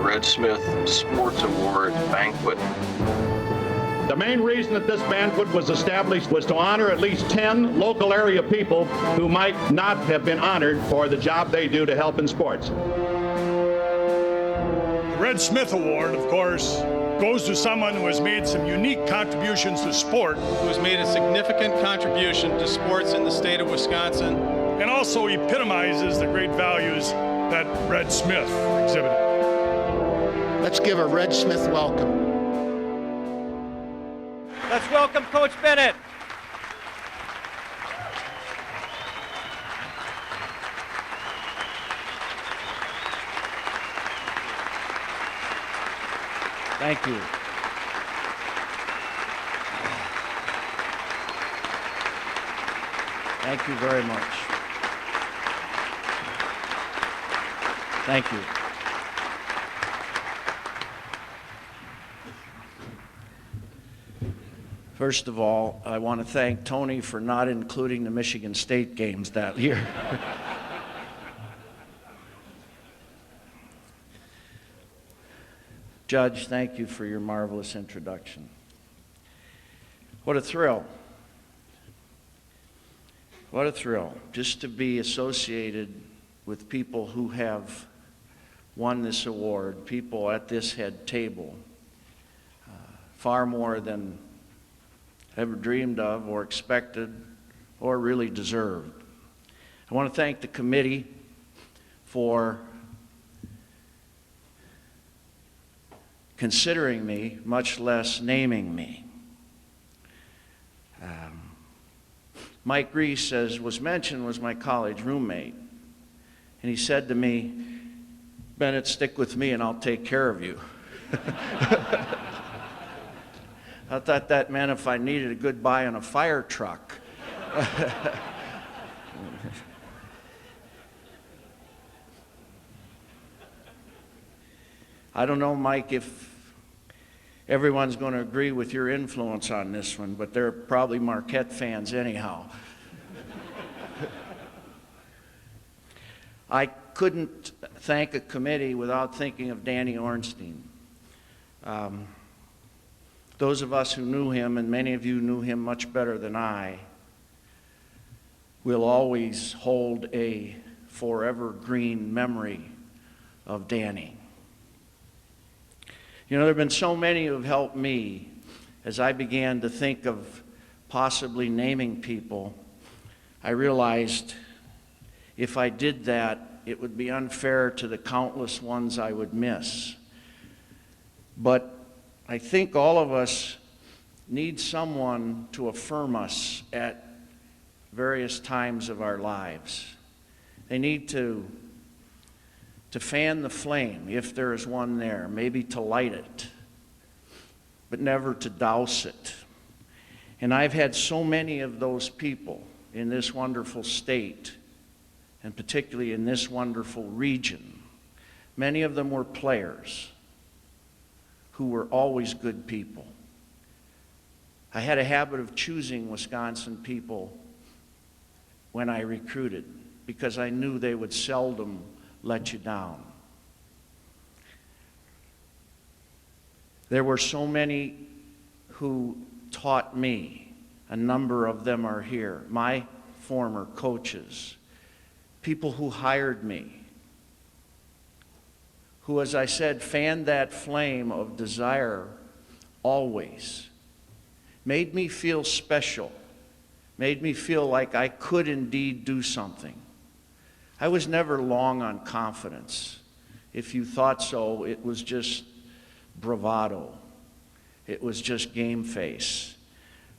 Red Smith Sports Award Banquet. The main reason that this banquet was established was to honor at least 10 local area people who might not have been honored for the job they do to help in sports. The Red Smith Award, of course, goes to someone who has made some unique contributions to sport. Who has made a significant contribution to sports in the state of Wisconsin. And also epitomizes the great values that Red Smith exhibited. Let's give a Red Smith welcome. Let's welcome Coach Bennett. Thank you. Thank you very much. Thank you. First of all, I want to thank Tony for not including the Michigan State games that year. Judge, thank you for your marvelous introduction. What a thrill. What a thrill just to be associated with people who have won this award, people at this head table, far more than ever dreamed of or expected or really deserved. I want to thank the committee for considering me, much less naming me. Mike Reese, as was mentioned, was my college roommate. And he said to me, "Bennett, stick with me and I'll take care of you." I thought that meant if I needed a good buy on a fire truck. I don't know, Mike, if everyone's going to agree with your influence on this one, but they're probably Marquette fans anyhow. I couldn't thank a committee without thinking of Danny Ornstein. Those of us who knew him, and many of you knew him much better than I, will always hold a forever green memory of Danny. You know, there have been so many who have helped me as I began to think of possibly naming people. I realized if I did that, it would be unfair to the countless ones I would miss. But I think all of us need someone to affirm us at various times of our lives. They need to fan the flame, if there is one there, maybe to light it, but never to douse it. And I've had so many of those people in this wonderful state, and particularly in this wonderful region. Many of them were players who were always good people. I had a habit of choosing Wisconsin people when I recruited because I knew they would seldom let you down. There were so many who taught me. A number of them are here. My former coaches, people who hired me, who, as I said, fanned that flame of desire always, made me feel special, made me feel like I could indeed do something. I was never long on confidence. If you thought so, it was just bravado. It was just game face.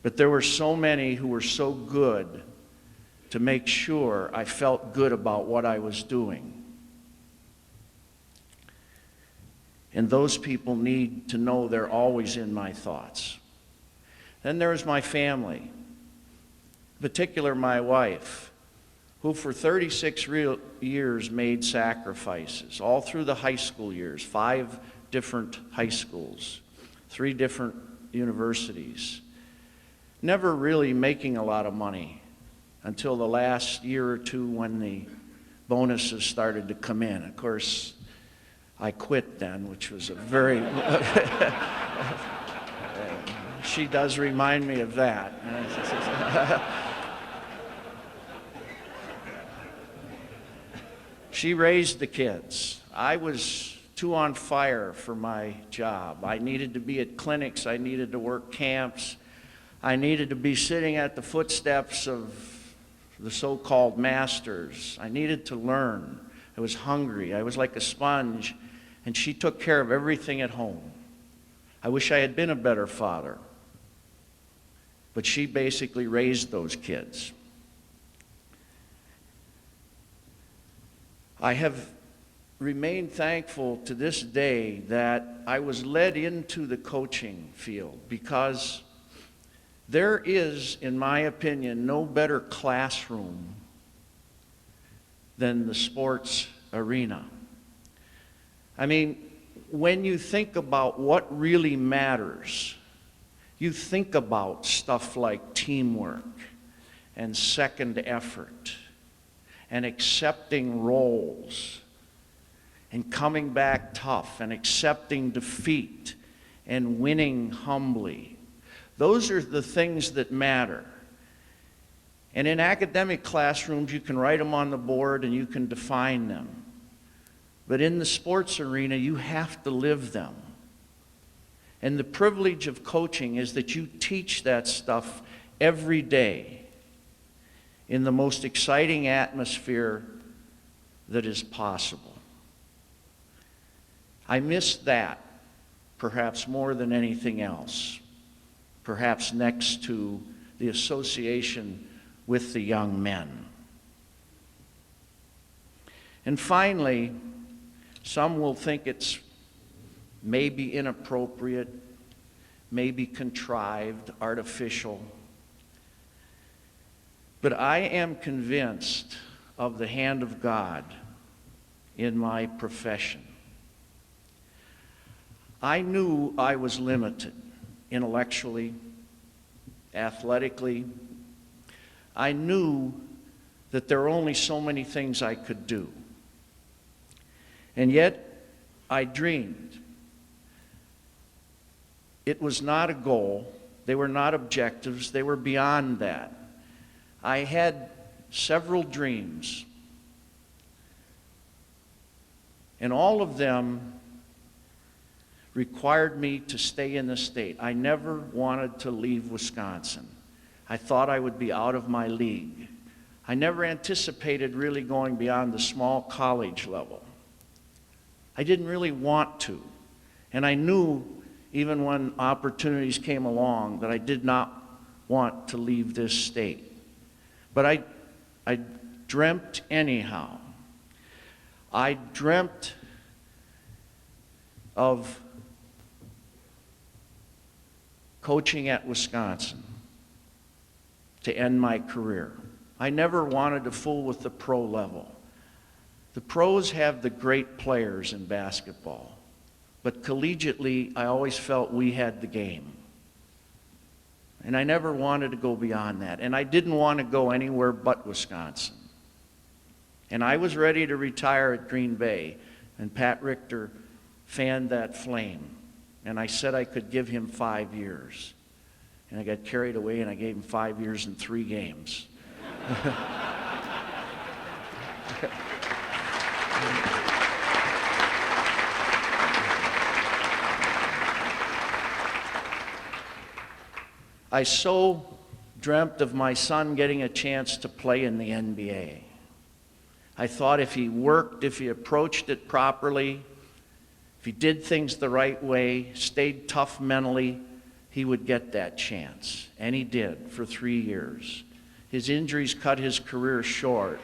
But there were so many who were so good to make sure I felt good about what I was doing. And those people need to know they're always in my thoughts. Then there was my family, in particular my wife, who for 36 years made sacrifices, all through the high school years, 5 different high schools, 3 different universities, never really making a lot of money until the last year or two when the bonuses started to come in. Of course, I quit then, which was a very... She does remind me of that. She raised the kids. I was too on fire for my job. I needed to be at clinics. I needed to work camps. I needed to be sitting at the footsteps of the so-called masters. I needed to learn. I was hungry. I was like a sponge, and she took care of everything at home. I wish I had been a better father, but she basically raised those kids. I have remained thankful to this day that I was led into the coaching field, because there is, in my opinion, no better classroom than the sports arena. I mean, when you think about what really matters, you think about stuff like teamwork and second effort and accepting roles and coming back tough and accepting defeat and winning humbly. Those are the things that matter. And in academic classrooms, you can write them on the board and you can define them. But in the sports arena, you have to live them. And the privilege of coaching is that you teach that stuff every day in the most exciting atmosphere that is possible. I miss that perhaps more than anything else, perhaps next to the association with the young men. And finally, some will think it's maybe inappropriate, maybe contrived, artificial. But I am convinced of the hand of God in my profession. I knew I was limited intellectually, athletically. I knew that there were only so many things I could do. And yet, I dreamed. It was not a goal. They were not objectives. They were beyond that. I had several dreams, and all of them required me to stay in the state. I never wanted to leave Wisconsin. I thought I would be out of my league. I never anticipated really going beyond the small college level. I didn't really want to, and I knew even when opportunities came along that I did not want to leave this state. But I dreamt anyhow. I dreamt of coaching at Wisconsin to end my career. I never wanted to fool with the pro level. The pros have the great players in basketball, but collegiately, I always felt we had the game. And I never wanted to go beyond that. And I didn't want to go anywhere but Wisconsin. And I was ready to retire at Green Bay, and Pat Richter fanned that flame. And I said I could give him 5 years. And I got carried away, and I gave him 5 years and 3 games. I so dreamt of my son getting a chance to play in the NBA. I thought if he worked, if he approached it properly, if he did things the right way, stayed tough mentally, he would get that chance. And he did for 3 years. His injuries cut his career short.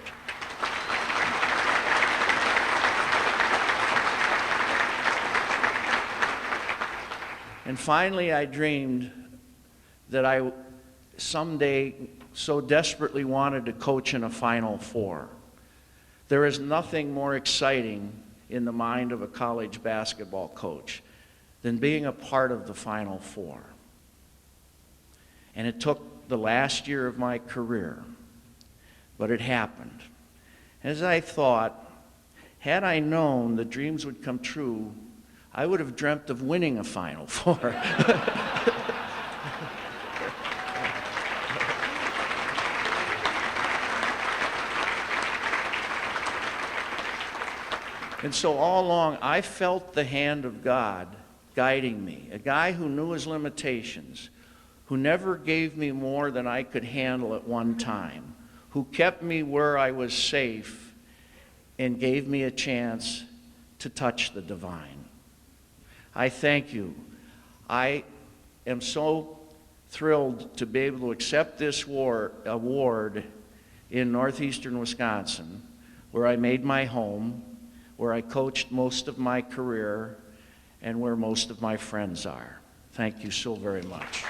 And finally, I dreamed that I someday so desperately wanted to coach in a Final Four. There is nothing more exciting in the mind of a college basketball coach than being a part of the Final Four. And it took the last year of my career, but it happened. As I thought, Had I known the dreams would come true, I would have dreamt of winning a Final Four. And so all along, I felt the hand of God guiding me, a guy who knew his limitations, who never gave me more than I could handle at one time, who kept me where I was safe and gave me a chance to touch the divine. I thank you. I am so thrilled to be able to accept this award in northeastern Wisconsin, where I made my home, where I coached most of my career, and where most of my friends are. Thank you so very much.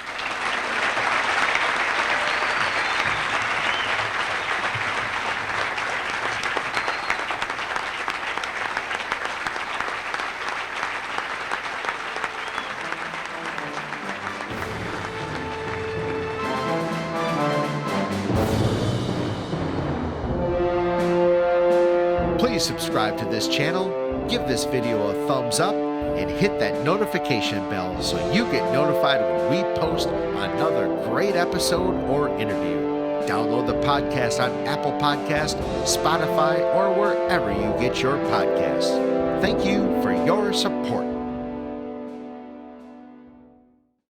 Please subscribe to this channel, give this video a thumbs up, and hit that notification bell so you get notified when we post another great episode or interview. Download the podcast on Apple Podcasts, Spotify, or wherever you get your podcasts. Thank you for your support.